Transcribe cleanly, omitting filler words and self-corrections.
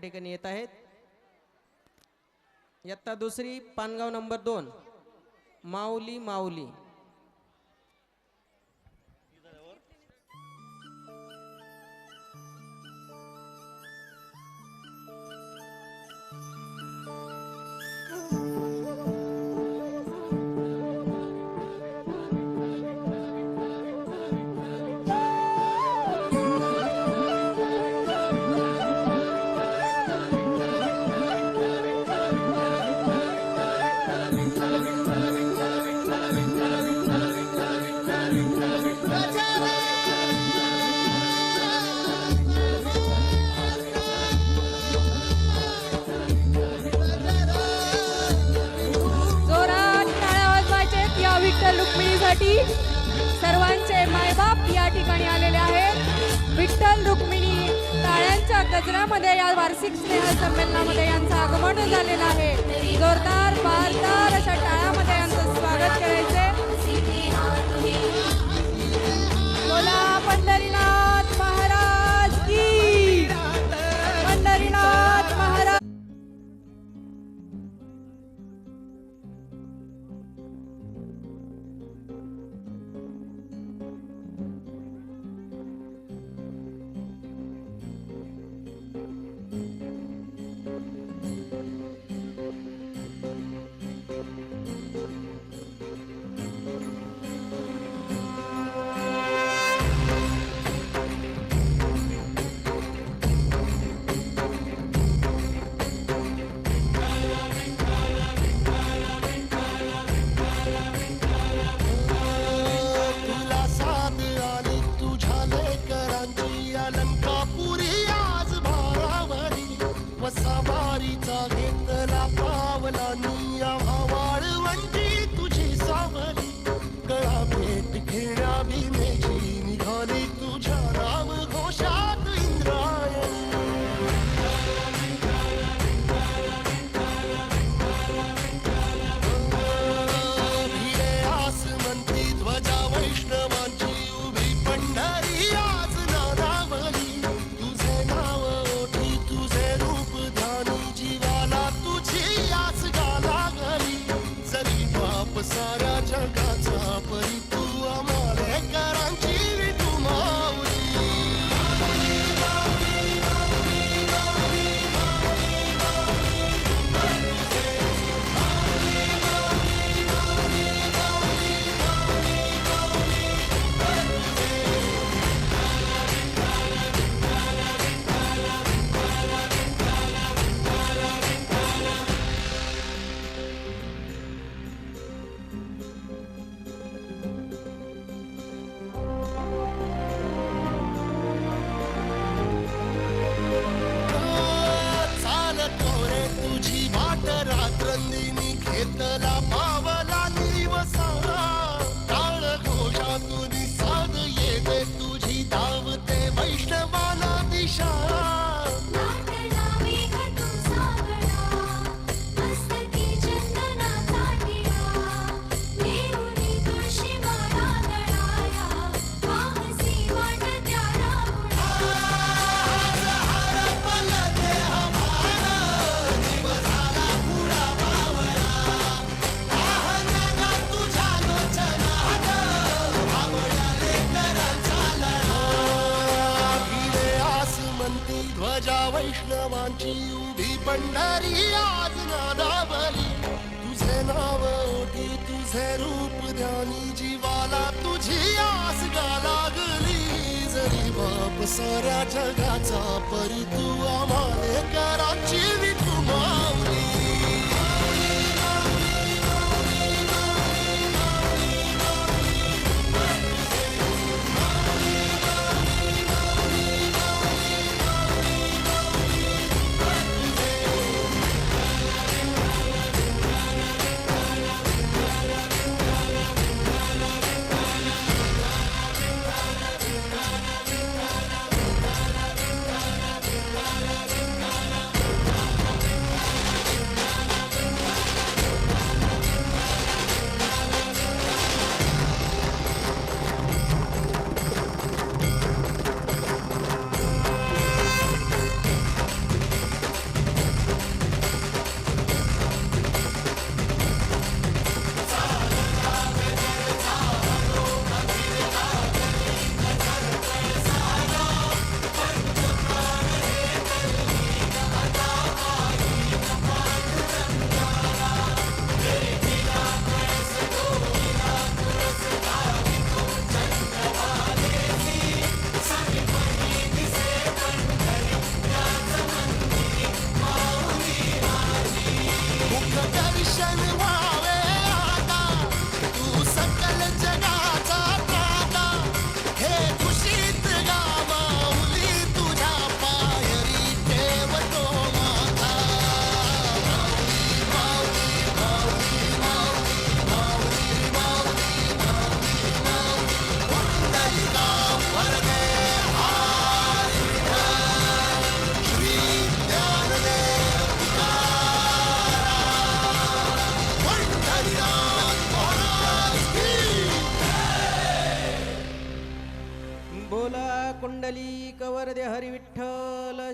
ठिकाणी येत आहेत। इयत्ता दुसरी पानगाव नंबर 2 माऊली माऊली। विठ्ठल रुक्मिणीसाठी सर्वांचे मायबाप या ठिकाणी आलेले आहेत। विठ्ठल रुक्मिणी टाळ्यांच्या गजरामध्ये या वार्षिक स्नेह संमेलनामध्ये यांचं आगमन झालेलं आहे। जोरदार बारदार अशा टाळ्यामध्ये यांचं स्वागत करायचे। बोला पंढरीनाथ महाराज की, पंढरीनाथ महाराज। वैष्णवांची उभी पंढरी आज नादावली। तुझे नाव ओटी तुझे रूप ध्यानी जीवाला तुझी आस गा लागली। जरी बाप साऱ्या जगाचा परी तू आम्हाले कराची विठू माऊली। बोला कुंडली कवरदे हरी विठ्ठल